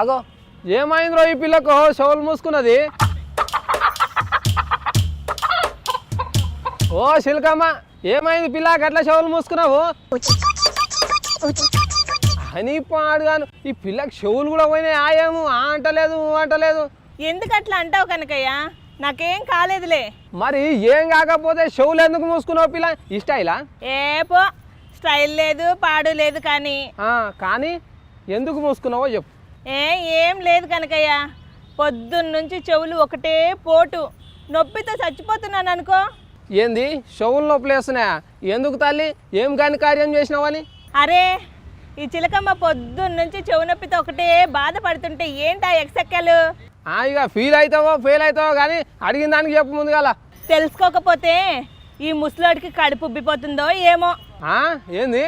అగో ఏమైందో ఈ పిల్లకు చెవులు మూసుకున్నది. ఓ శిల్కమ్మ, ఏమైంది పిల్లకి అట్లా చెవులు మూసుకున్నావు అని పాడుగాను. ఈ పిల్లకి చెవులు కూడా పోయినాయి. ఆయేము అంటలేదు. ఎందుకు అట్లా అంటావు కనకయ్య? నాకేం కాలేదులే. మరి ఏం కాకపోతే చెవులు ఎందుకు మూసుకున్నావు పిల్ల? ఈ స్టైలా? ఏపో స్టైల్ లేదు పాడు లేదు కానీ ఎందుకు మూసుకున్నావో చెప్పు. ఏం లేదు కనకయ్య, పొద్దున్నుంచి చెవులు ఒకటే పోటు, నొప్పితో చచ్చిపోతున్నాను అనుకో. ఏంది చెవులు నొప్పులు వేస్తున్నాయా? ఎందుకు తల్లి, ఏం కాని కార్యం చేసినావని? అరే ఈ చిలకమ్మ పొద్దున్నుంచి చెవు నొప్పితో ఒకటే బాధపడుతుంటే ఏంటా ఎక్సెక్కలు? ఇక ఫెయిల్ అవుతావో కానీ అడిగిన దానికి చెప్పు ముందుగాల. తెలుసుకోకపోతే ఈ ముసలోడికి కడుపు ఉబ్బిపోతుందో ఏమో. ఏంది?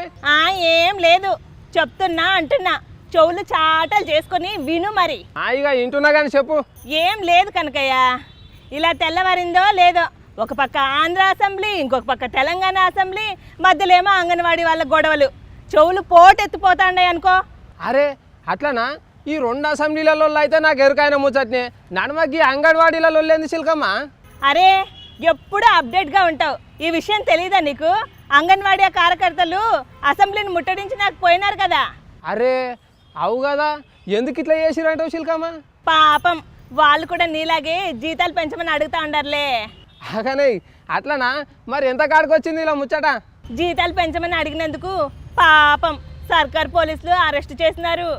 ఏం లేదు అంటున్నా, చెవులు చాటలు చేసుకొని విను మరి. ఇక వింటున్నా కానీ చెప్పు. ఏం లేదు కనకయ్య, ఇలా తెల్లవారిందో లేదో ఒక పక్క ఆంధ్ర అసెంబ్లీ, ఇంకొక పక్క తెలంగాణ అసెంబ్లీ, మధ్యలో ఏమో అంగన్వాడీ వాళ్ళ గొడవలు, చెవులు పోటెత్తిపోతాండాయి అనుకో. అరే అట్లనా? ఈ 2 అసెంబ్లీలలో అయితే నాకు ఎరుకైన ముచ్చట్నే, నడమకి అంగన్వాడీలలో లేని శిల్కమ్మ. అరే ఎప్పుడు అప్డేట్గా ఉంటావు, ఈ విషయం తెలీదా నీకు? అంగన్వాడీ కార్యకర్తలు అసెంబ్లీని ముట్టడించి నాకు పోయినారు కదా. అరే అవు కదా, ఎందుకు ఇట్లా చేసిరంటావు శిల్కమ్మ? పాపం వాళ్ళు కూడా నీలాగే జీతాలు పెంచమని అడుగుతా ఉండారులే. కానీ అట్లనా? మరి ఎంత కాడికి వచ్చింది ఇలా ముచ్చట? జీతాలు పెంచమని అడిగినందుకు పాపం సర్కార్ పోలీసులు అరెస్ట్ చేసినారు.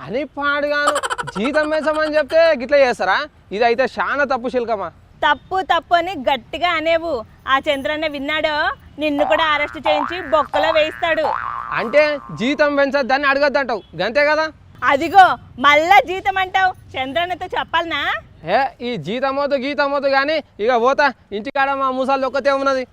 అని పాడుగాను, జీతం పెంచమని చెప్తే గిట్లా చేస్తారా? ఇది అయితే చాలా తప్పు శిల్కమ్మ. తప్పు అని గట్టిగా అనేవు. ఆ చంద్రన్న విన్నాడో నిన్ను కూడా అరెస్ట్ చేయించి బొక్కలో వేయిస్తాడు. అంటే జీతం పెంచద్దని అడగద్దంటావు, గంతే కదా? అదిగో మళ్ళా జీతం అంటావు, చంద్రన్నతో చెప్పాలనా? ఈ జీతం వద్దు కానీ ఇక పోతా, ఇంటికాడ మా ముసాలు ఒక్కతే ఉన్నది.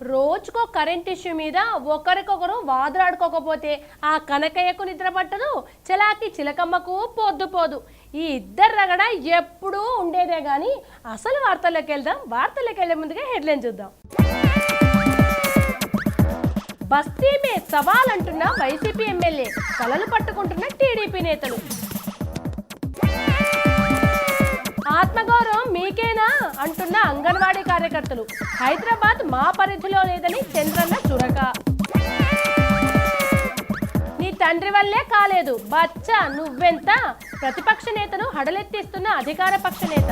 రోజుకో కరెంట్ ఇష్యూ మీద ఒకరికొకరు వాదులాడుకోకపోతే ఆ కనకయ్యకు నిద్ర పట్టదు, చలాకి చిలకమ్మకు పోదు. ఈ ఇద్దరు రగడ ఎప్పుడూ ఉండేదే కానీ అసలు వార్తల్లోకి వెళ్దాం. వార్తల్లోకి వెళ్లే ముందుగా హెడ్లైన్ చూద్దాం. బస్తీ మే సవాల్ అంటున్న వైసీపీ ఎమ్మెల్యే, కలలు పట్టుకుంటున్న టీడీపీ నేతలు. ఆత్మగౌరవం మీకేనా అంటున్న అంగన్వాడీ కార్యకర్తలు. హైదరాబాద్ మా పరిధిలో లేదని చంద్రన్న చురక. నీ తండ్రి వల్లే కాలేదు బచ్చా నువ్వెంత, ప్రతిపక్ష నేతను హడలెత్తిస్తున్న అధికార పక్ష నేత.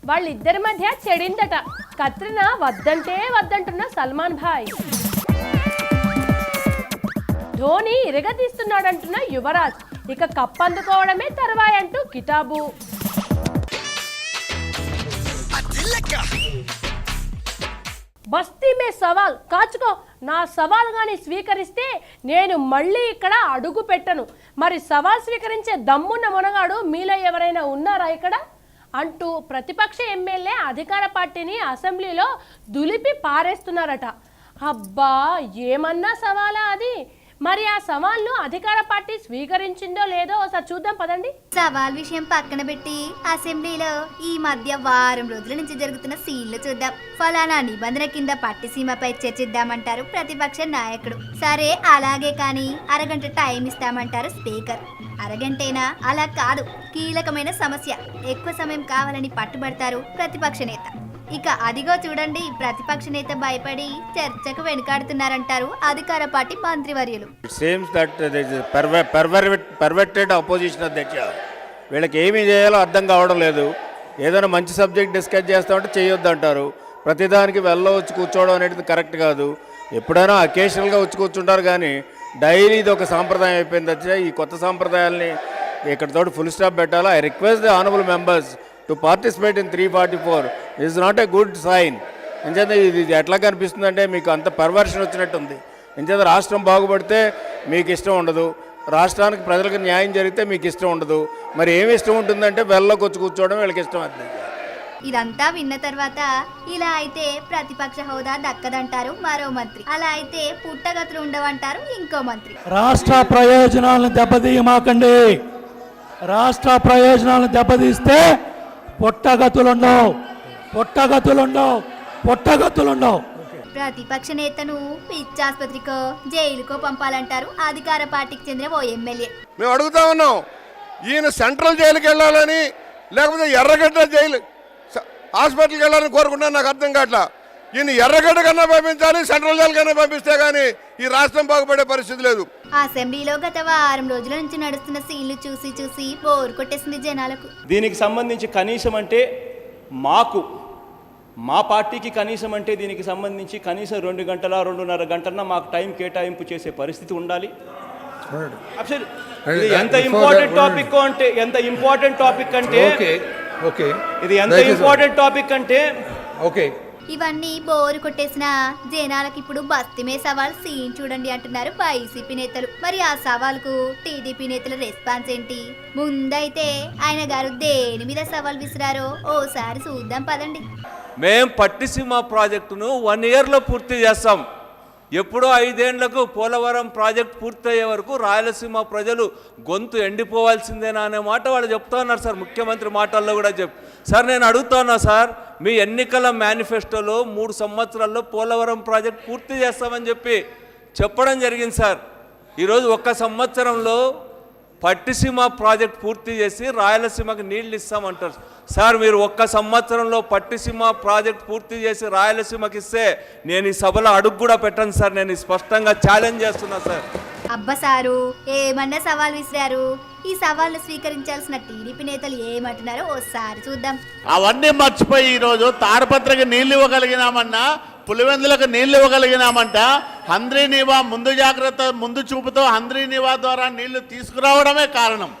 వాళ్ళిద్దరి మధ్య చెడిందట, కత్రినా వద్దంటున్న సల్మాన్ భాయ్. ధోని ఇరగదీస్తున్నాడంటున్న యువరాజ్, ఇక కప్పందుకోవడమే తర్వాయి అంటూ కితాబు. బస్తీ మే సవాల్ కాచుకో, నా సవాల్ గాని స్వీకరిస్తే నేను మళ్ళీ ఇక్కడ అడుగు పెట్టను. మరి సవాల్ స్వీకరించే దమ్మున్న మునగాడు మీలో ఎవరైనా ఉన్నారా ఇక్కడ అంటూ ప్రతిపక్ష ఎమ్మెల్యే అధికార పార్టీని అసెంబ్లీలో దులిపి పారేస్తున్నారట. అబ్బా ఏమన్నా సవాలా అది? మరి ఆ సవాల్ను అధికార పార్టీ స్వీకరించిందో లేదో ఒకసారి చూద్దాం పదండి. సవాల్ విషయం పక్కన పెట్టి అసెంబ్లీలో ఈ మధ్య వారం రోజుల నుంచి జరుగుతున్న సీన్లు చూద్దాం. ఫలానా నిబంధన కింద పట్టిసీమపై చర్చిద్దామంటారు ప్రతిపక్ష నాయకుడు. సరే అలాగే కానీ అరగంట టైం ఇస్తామంటారు స్పీకర్. అరగంటేనా? అలా కాదు, కీలకమైన సమస్య, ఎక్కువ సమయం కావాలని పట్టుబడతారు ప్రతిపక్ష నేత. ఇక అదిగో చూడండి, ప్రతిపక్ష నేత భయపడి చర్చకు వెనుకాడుతున్నారంటారు అధికార పార్టీ మంత్రివర్యులు. వీళ్ళకి ఏమి చేయాలో అర్థం కావడం లేదు. ఏదైనా మంచి సబ్జెక్ట్ డిస్కస్ చేస్తామంటే చేయొద్దు అంటారు. ప్రతిదానికి వెళ్ళవచ్చు కూర్చోవడం అనేది కరెక్ట్ కాదు. ఎప్పుడైనా అకేషనల్గా వచ్చి కూర్చుంటారు కానీ డైలీ ఇది ఒక సాంప్రదాయం అయిపోయింది. వచ్చే ఈ కొత్త సాంప్రదాయాల్ని ఇక్కడతోటి ఫుల్ స్టాప్ పెట్టాలా. I request the honourable members to participate in 344 is not a good sign. ఎంచేత ఇది ఎట్లా కనిపిస్తుందంటే మీకు అంత పర్వర్షన్ వచ్చినట్టుంది. ఎంచేత రాష్ట్రం బాగుపడితే మీకు ఇష్టం ఉండదు, రాష్ట్రానికి ప్రజలకు న్యాయం జరిగితే మీకు ఇష్టం ఉండదు. మరి ఏమి ఇష్టం ఉంటుందంటే వెళ్ళలోకి వచ్చి కూర్చోవడం వీళ్ళకి ఇష్టం అవుతుంది. ఇదంతా విన్న తర్వాత ఇలా అయితే ప్రతిపక్ష హోదా దక్కదంటారు మరో మంత్రి, అలా అయితే పుట్టగతులు ఉండవంటారు ఇంకో మంత్రి. రాష్ట్ర ప్రయోజనాలను దెబ్బతీయమాకండి. రాష్ట్ర ప్రయోజనాలను దెబ్బతీస్తే పుట్టగతులుండవు. ప్రతిపక్ష నేతను పిచ్చాసుపత్రికో జైలుకో పంపాలంటారు అధికార పార్టీకి చెందిన ఓ ఎమ్మెల్యే. మేము అడుగుతా ఉన్నాం, ఈయన సెంట్రల్ జైలుకి వెళ్ళాలని లేకపోతే ఎర్రగడ్డ జైలు హాస్పిటల్కి వెళ్ళాలని కోరుకుంటా, నాకు అర్థం కావట్లా. ఈయన ఎర్రగడ్డ కన్నా పంపించాలి, సెంట్రల్ జైలు కన్నా పంపిస్తే కానీ ఈ రాష్ట్రం బాగుపడే పరిస్థితి లేదు. అసెంబ్లీలో గత వారం రోజుల నుంచి నడుస్తున్న సీన్లు చూసి చూసి బోర్ కొట్టేసింది జనాలకు. దీనికి సంబంధించి కనీసం అంటే మా పార్టీకి కనీసం అంటే దీనికి సంబంధించి కనీసం 2 గంటల 2.5 గంటల మాకు టైం కేటాయింపు చేసే పరిస్థితి ఉండాలి. ఇది ఎంత ఇంపార్టెంట్ టాపిక్ అంటే ఇవన్నీ బోరు కొట్టేసిన జనాలకు ఇప్పుడు బస్తీమే సవాల్ సీన్ చూడండి అంటున్నారు వైసీపీ నేతలు. మరి ఆ సవాల్కు టీడీపీ నేతల రెస్పాన్స్ ఏంటి? ముందైతే ఆయన గారు దేని మీద సవాల్ విసిరారో ఓసారి చూద్దాం పదండి. మేము పట్టిసీమ ప్రాజెక్టును 1 ఇయర్లో పూర్తి చేస్తాం. ఎప్పుడో 5 ఏళ్లకు పోలవరం ప్రాజెక్ట్ పూర్తయ్యే వరకు రాయలసీమ ప్రజలు గొంతు ఎండిపోవాల్సిందేనా అనే మాట వాళ్ళు చెప్తా ఉన్నారు సార్. ముఖ్యమంత్రి మాటల్లో కూడా సార్ నేను అడుగుతా ఉన్నా సార్, మీ ఎన్నికల మేనిఫెస్టోలో 3 సంవత్సరాల్లో పోలవరం ప్రాజెక్ట్ పూర్తి చేస్తామని చెప్పడం జరిగింది సార్. ఈరోజు 1 సంవత్సరంలో పట్టిసీమ ప్రాజెక్ట్ పూర్తి చేసి రాయలసీమకి నీళ్ళు ఇస్తామంటారు సార్. మీరు 1 సంవత్సరంలో పట్టిసీమ ప్రాజెక్ట్ పూర్తి చేసి రాయలసీమకి ఇస్తే నేను ఈ సభలో అడుగు కూడా పెట్టను సార్. నేను స్పష్టంగా ఛాలెంజ్ చేస్తున్నా సార్. అబ్బా సారు ఏమన్నా సవాల్ విసిరారు. ఈ సవాల్ను స్వీకరించాల్సిన టీడీపీ నేతలు ఏమంటున్నారో ఓసారి చూద్దాం. అవన్నీ మర్చిపోయి ఈరోజు తాడపత్రికి నీళ్ళు ఇవ్వగలిగినామన్నా, పులివెందులకు నీళ్ళు ఇవ్వగలిగినామంట. హంద్రీ నీవా ముందు చూపుతో హంద్రీ నీవా ద్వారా నీళ్లు తీసుకురావడమే కారణం.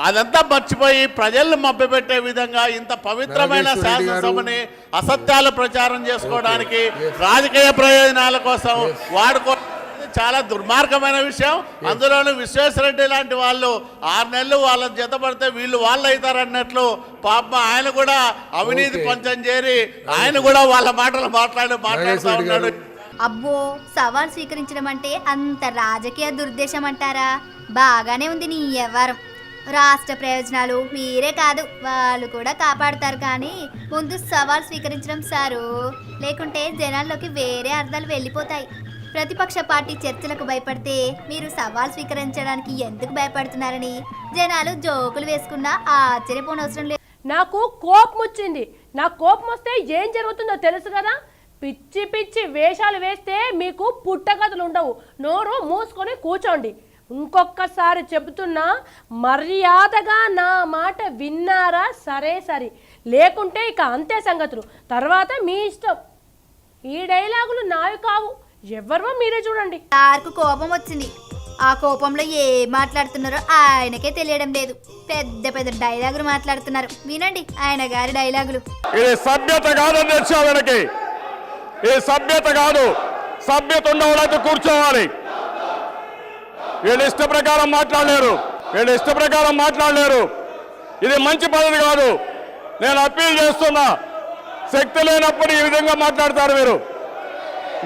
అదంతా మర్చిపోయి ప్రజలను మభ్యపెట్టే విధంగా ఇంత పవిత్రమైన శాసనసభని అసత్యాలు ప్రచారం చేసుకోవడానికి రాజకీయ ప్రయోజనాల కోసం చాలా దుర్మార్గమైన విషయం. అందులోనూ విశ్వేశ్వరరెడ్డి లాంటి వాళ్ళు 6 నెలలు వాళ్ళని జతపడితే వీళ్ళు వాళ్ళు అవుతారన్నట్లు పాప ఆయన కూడా అవినీతి పంచం చేరి ఆయన కూడా వాళ్ళ మాటలు మాట్లాడుతూ ఉన్నాడు. అబ్బో సవాల్ స్వీకరించడం అంటే అంత రాజకీయ దుర్దేశం అంటారా? బాగానే ఉంది నీ వ్యవహారం. రాష్ట్ర ప్రయోజనాలు మీరే కాదు వాళ్ళు కూడా కాపాడుతారు, కానీ ముందు సవాల్ స్వీకరించడం సారు, లేకుంటే జనాల్లోకి వేరే అర్థాలు వెళ్ళిపోతాయి. ప్రతిపక్ష పార్టీ చర్చలకు భయపడితే మీరు సవాల్ స్వీకరించడానికి ఎందుకు భయపడుతున్నారని జనాలు జోకులు వేసుకున్నా ఆశ్చర్యపోనవసరం లేదు. నాకు కోపం వచ్చింది. నాకు కోపం వస్తే ఏం జరుగుతుందో తెలుసు కదా. పిచ్చి పిచ్చి వేషాలు వేస్తే మీకు పుట్టగతులు ఉండవు. నోరు మూసుకొని కూర్చోండి. ఇంకొకసారి చెబుతున్నా, మర్యాదగా నా మాట విన్నారా సరే, లేకుంటే ఇక అంతే సంగతులు. తర్వాత మీ ఇష్టం. ఈ డైలాగులు నావి కావు, ఎవరో మీరే చూడండి. సార్కు కోపం వచ్చింది. ఆ కోపంలో ఏం మాట్లాడుతున్నారో ఆయనకే తెలియడం లేదు. పెద్ద పెద్ద డైలాగులు మాట్లాడుతున్నారు. వినండి ఆయన గారి డైలాగులు. ఇది సభ్యత కాదని తెచ్చావనకి, ఇది సభ్యత కాదు. సభ్యత ఉండవలైతే కూర్చోవాలి. వీళ్ళు ఇష్ట ప్రకారం మాట్లాడలేరు. ఇది మంచి పద్ధతి కాదు. నేను అప్పీల్ చేస్తున్నా, శక్తి లేనప్పుడు ఈ విధంగా మాట్లాడతారు.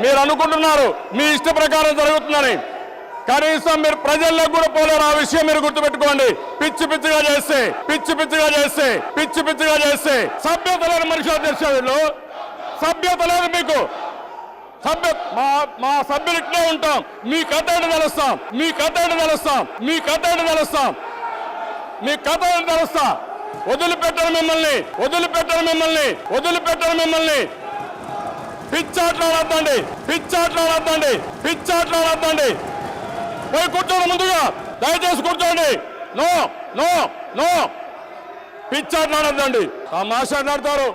మీరు అనుకుంటున్నారు మీ ఇష్ట ప్రకారం జరుగుతుందని. కనీసం మీరు ప్రజల్లో కూడా పోలేరు. ఆ విషయం మీరు గుర్తుపెట్టుకోండి. పిచ్చి పిచ్చిగా చేస్తే సభ్యత లేని మనుషులు తెచ్చారు వీళ్ళు. సభ్యత లేదు మీకు. మా సభ్యులు ఇట్లే ఉంటాం. మీ కథ ఏంటి తెలుస్తాం. వదిలిపెట్టరు మిమ్మల్ని. పిచ్చాట్లాడద్దండి. పోయి కూర్చోండి, ముందుగా దయచేసి కూర్చోండి. నో పిచ్చాట్లాడద్దండి. మాట్లాడతారు.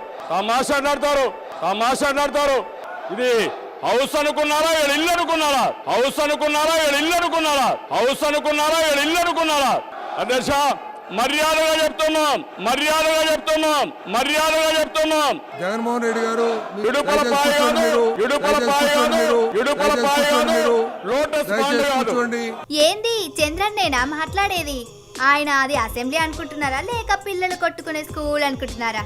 ఇది హౌస్ అనుకున్నారా వీళ్ళ ఇల్లు అనుకున్నారా? అధ్యక్ష మర్యాదగా చెప్తున్నాం. జగన్మోహన్ రెడ్డి గారు ఏంది చంద్రన్నేనా మాట్లాడేది? ఆయన అది అసెంబ్లీ అనుకుంటున్నారా లేక పిల్లలు కొట్టుకునే స్కూల్ అనుకుంటున్నారా?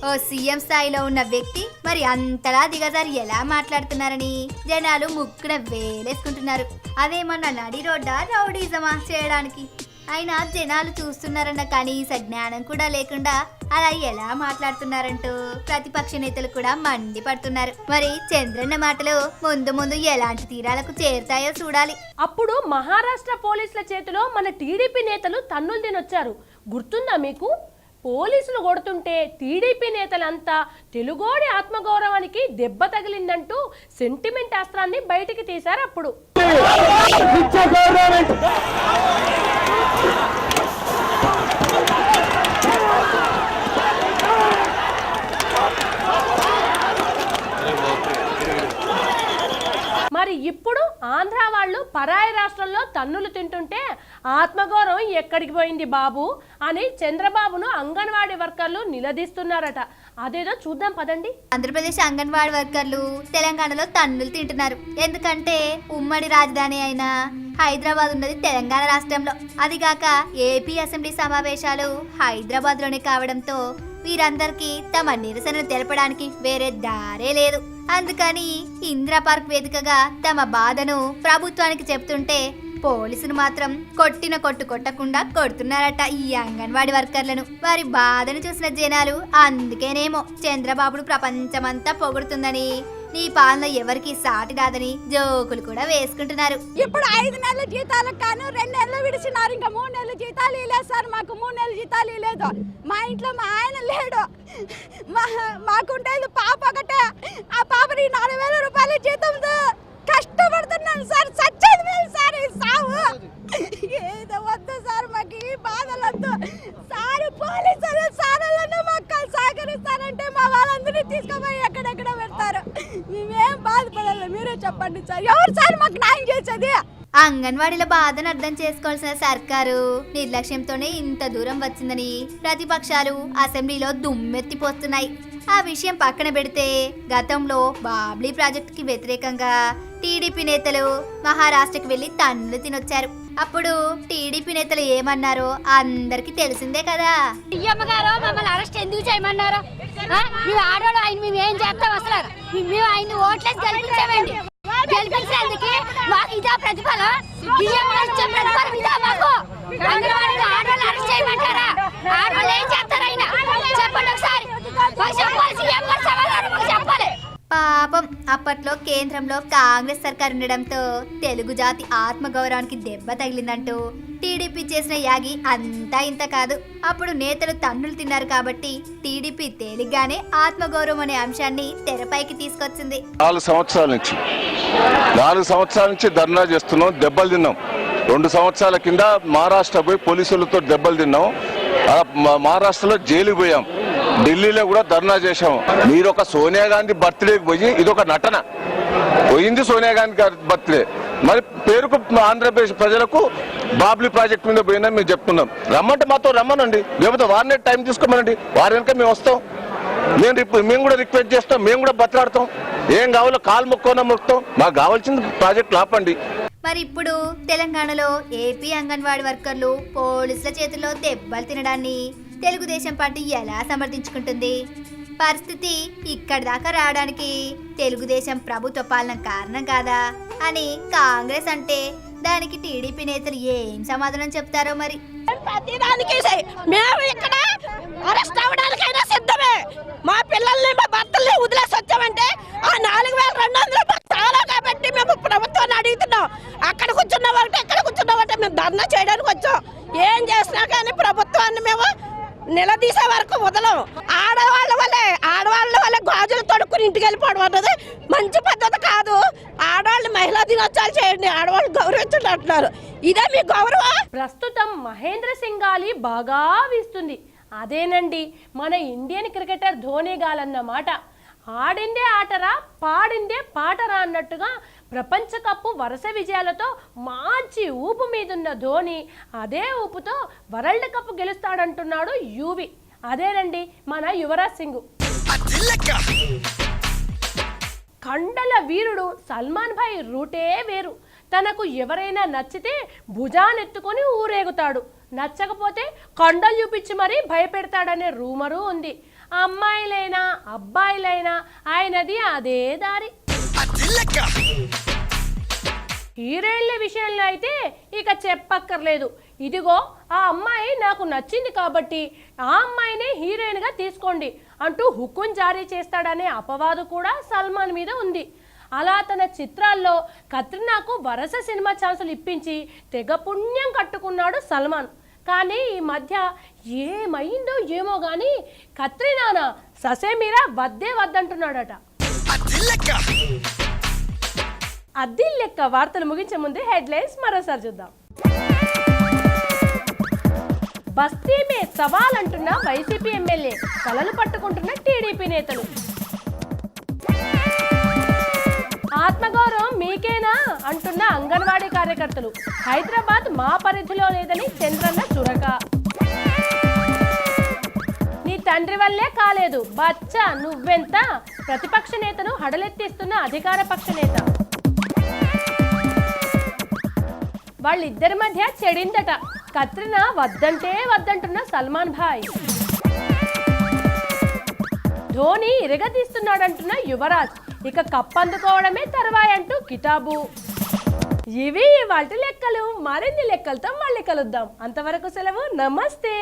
ఓ సీఎం స్థాయిలో ఉన్న వ్యక్తి మరి అంతలా దిగజారి ఎలా మాట్లాడుతున్నారని జనాలు ముక్కున వేలేసుకుంటున్నారు. అదేమన్నా నడి రోడ్డా రౌడీజమా చేయడానికి? అయినా జనాలు చూస్తున్నారన్న కనీస జ్ఞానం కూడా లేకుండా అలా ఎలా మాట్లాడుతున్నారంటూ ప్రతిపక్ష నేతలు కూడా మండిపడుతున్నారు. మరి చంద్రన్న మాటలు ముందు ముందు ఎలాంటి తీరాలకు చేరుతాయో చూడాలి. అప్పుడు మహారాష్ట్ర పోలీసుల చేతిలో మన టీడీపీ నేతలు తన్నులు తినొచ్చారు. గుర్తుందా మీకు? పోలీసులు కొడుతుంటే టీడీపీ నేతలంతా తెలుగోడి ఆత్మగౌరవానికి దెబ్బ తగిలిందంటూ సెంటిమెంట్ అస్త్రాన్ని బయటికి తీశారు. అప్పుడు మరి ఇప్పుడు ఆంధ్ర వాళ్ళు పరాయి రాష్ట్రంలో తన్నులు తింటుంటే ఆత్మగౌరవం ఎక్కడికి పోయింది బాబు అని చంద్రబాబును అంగన్వాడీ వర్కర్లు నిలదీస్తున్నారట. అదేదో చూద్దాం పదండి. ఆంధ్రప్రదేశ్ అంగన్వాడీ వర్కర్లు తెలంగాణలో తన్నులు తింటున్నారు. ఎందుకంటే ఉమ్మడి రాజధాని అయిన హైదరాబాద్ ఉన్నది తెలంగాణ రాష్ట్రంలో. అదిగాక ఏపీ అసెంబ్లీ సమావేశాలు హైదరాబాద్ లోనే కావడంతో వీరందరికీ తమ నిరసనను తెలపడానికి వేరే దారే లేదు. అందుకని ఇందిరా పార్క్ వేదికగా తమ బాధను ప్రభుత్వానికి చెప్తుంటే పోలీసులు మాత్రం కొట్టిన కొట్టు కొట్టకుండా కొడుతున్నారట ఈ అంగన్వాడీ వర్కర్లను. వారి బాధను చూసిన జనాలు అందుకేనేమో చంద్రబాబును ప్రపంచమంతా పొగుడుతుందని, నీ పాలన ఎవరికి సాటి రాదని జోకులు కూడా వేసుకుంటున్నారు. ఇప్పుడు 5 నెలల జీతాలకు కాను 2 నెలలు విడిచినారు. ఇంకా 3 నెలల జీతాలు ఇలేదు సార్. మాకు 3 నెలల జీతాలు ఇలేదు. మా ఇంట్లో మా ఆయన లేడు. మాకుంటేది పాప ఒకటే. ఆ పాపని 4,000 రూపాయల జీతంతో కష్టపడుతున్నాను సార్. సచ్చేది మేలు సార్ ఈ సావు. ఏదో వద్దు సార్, మాకు ఈ బాధలు వద్దు సార్. పోలీసులు సార్లను మాకు సహకరిస్తారంటే మా వాళ్ళందరినీ తీసుకుపోయి ఎక్కడెక్కడ పెడతారు. మేమేం బాధపడాలి మీరే చెప్పండి సార్. ఎవరు సార్ మాకు న్యాయం చేసేది? అంగన్వాడీల బాధను అర్థం చేసుకోవాల్సిన సర్కారు నిర్లక్ష్యంతోనే ఇంత దూరం వచ్చిందని ప్రతిపక్షాలు అసెంబ్లీలో దుమ్మెత్తిపోస్తున్నాయి. ఆ విషయం పక్కన పెడితే గతంలో బాబ్లీ ప్రాజెక్టుకి వ్యతిరేకంగా టీడీపీ నేతలు మహారాష్ట్రకి వెళ్లి తన్నులు తినొచ్చారు. అప్పుడు టీడీపీ నేతలు ఏమన్నారో అందరికి తెలిసిందే కదా. గారు మమ్మల్ని అరెస్ట్ ఎందుకు చేయమన్నారు? మేము ఆడవాళ్ళు ఆయన మేము ఏం చేస్తాం? అసలు మేము ఆయన ఓట్లేసి గెలిపించామండి. గెలిపించేందుకు మాకు ఇదా ప్రతిఫలం? ప్రతిఫలం ఇదా మాకు? ఆడవాళ్ళు అరెస్ట్ చేయమంటారా? ఆడవాళ్ళు ఏం చేస్తారు? ఆయన చెప్పండి ఒకసారి. చెప్పాలి. పాపం అప్పట్లో కేంద్రంలో కాంగ్రెస్ సర్కార్ ఉండడంతో తెలుగు జాతి ఆత్మగౌరవానికి దెబ్బ తగిలిందంటూ టీడీపీ చేసిన యాగి అంతా ఇంత కాదు. అప్పుడు నేతలు తన్నులు తిన్నారు కాబట్టి టీడీపీ తేలిగ్గానే ఆత్మగౌరవం అనే అంశాన్ని తెరపైకి తీసుకొచ్చింది. 4 సంవత్సరాల నుంచి ధర్నా చేస్తున్నాం, దెబ్బలు తిన్నాం. 2 సంవత్సరాల కింద మహారాష్ట్ర పోయి పోలీసులతో దెబ్బలు తిన్నాం. మహారాష్ట్రలో జైలుకి పోయాం. ఢిల్లీలో కూడా ధర్నా చేశాము. మీరు ఒక సోనియా గాంధీ బర్త్డేకి పోయి ఇదొక నటన పోయింది. సోనియా గాంధీ గారి బర్త్డే మరి పేరుకు ఆంధ్రప్రదేశ్ ప్రజలకు బాబ్లీ ప్రాజెక్ట్ మీద పోయినా మేము చెప్తున్నాం. రమ్మంటే మాతో రమ్మనండి, లేకపోతే వారినే టైం తీసుకోమనండి. వారి వెనక మేము వస్తాం. మేము కూడా రిక్వెస్ట్ చేస్తాం, మేము కూడా బతలాడతాం. ఏం కావాలో కాలు మొక్కుతాం. మాకు కావాల్సిన ప్రాజెక్టులు ఆపండి. మరి ఇప్పుడు తెలంగాణలో ఏపీ అంగన్వాడీ వర్కర్లు పోలీసుల చేతుల్లో దెబ్బలు తినడాన్ని తెలుగుదేశం పార్టీ ఎలా సమర్థించుకుంటుంది? పరిస్థితి ఇక్కడి దాకా రావడానికి తెలుగుదేశం ప్రభుత్వ పాలన కారణం కాదా అని కాంగ్రెస్ అంటే దానికి టీడీపీ నేతలు ఏం సమాధానం చెప్తారో మరి. ప్రతిదానికి మేము ఇక్కడ అరెస్ట్ అవ్వడానికైనా సిద్ధమే. మా పిల్లల్ని మా భర్తల్ని వదిలేసి వచ్చామంటే ఆ 4,200 చాలా కాబట్టి మేము ప్రభుత్వాన్ని అడుగుతున్నాం. అక్కడ కూర్చున్నామంటే ఎక్కడ కూర్చున్నామంటే మేము ధర్నా చేయడానికి వచ్చాం. ఏం చేసినా కానీ ప్రభుత్వాన్ని మేము నిలదీసే వరకు వదలం. ఆడవాళ్ళ వల్లే గాజులు తొడుక్కుని ఇంటికి వెళ్ళిపోవడం అన్నది మంచి పద్ధతి కాదు. ఆడవాళ్ళు మహిళా దినోత్సవాలు చేయండి, ఆడవాళ్ళు గౌరవించండి అంటున్నారు. ఇదే మీ గౌరవం? ప్రస్తుతం మహేంద్ర సింగ్ గాలి బాగా వీస్తుంది. అదేనండి మన ఇండియన్ క్రికెటర్ ధోని గాలన్నమాట. ఆడిందే ఆటరా, పాడిందే పాటరా అన్నట్టుగా ప్రపంచ కప్పు వరుస విజయాలతో మంచి ఊపు మీదున్న ధోని అదే ఊపుతో వరల్డ్ కప్ గెలుస్తాడంటున్నాడు యువి. అదేనండి మన యువరాజ్ సింగ్. కండల వీరుడు సల్మాన్ భాయ్ రూటే వేరు. తనకు ఎవరైనా నచ్చితే భుజానెత్తుకొని ఊరేగుతాడు, నచ్చకపోతే కండలు చూపించి మరీ భయపెడతాడనే రూమరు ఉంది. అమ్మాయిలైనా అబ్బాయిలైనా ఆయనది అదే దారి. హీరోయిన్ల విషయంలో అయితే ఇక చెప్పక్కర్లేదు. ఇదిగో ఆ అమ్మాయి నాకు నచ్చింది కాబట్టి ఆ అమ్మాయినే హీరోయిన్గా తీసుకోండి అంటూ హుకుం జారీ చేస్తాడనే అపవాదు కూడా సల్మాన్ మీద ఉంది. అలా తన చిత్రాల్లో కత్రినాకు వరుస సినిమా ఛాన్సులు ఇప్పించి తెగ పుణ్యం కట్టుకున్నాడు సల్మాన్. కానీ ఈ మధ్య ఏమైందో ఏమో కానీ కత్రినానా ససేమిరా వద్దే వద్దంటున్నాడట. అద్దిల్లెక్క వార్తలు ముగించే ముందే హెడ్లైన్స్ మరోసారి చూద్దాం. బస్తీ మే సవాల్ అంటున్న వైసీపీ ఎమ్మెల్యే, కలలు పట్టుకుంటున్న టీడీపీ నేతలు. ఆత్మగౌరవం మీకేనా అంటున్న అంగన్వాడీ కార్యకర్తలు. హైదరాబాద్ మా పరిధిలో లేదని చంద్రన్న చురక. నీ తండ్రి వల్లే కాలేదు బచ్చా నువ్వెంత, ప్రతిపక్ష నేతను హడలెత్తిస్తున్న అధికార పక్ష నేత. వాళ్ళిద్దరి మధ్య చెడిందట. కత్రినా వద్దంటే వద్దంటున్న సల్మాన్ భాయ్. ధోని ఇరగదీస్తున్నాడంటున్న యువరాజ్. ఇక కప్పందుకోవడమే తర్వాయి అంటూ కితాబు. ఇవి వాటి లెక్కలు. మరిన్ని లెక్కలతో మళ్ళీ కలుద్దాం. అంతవరకు సెలవు. నమస్తే.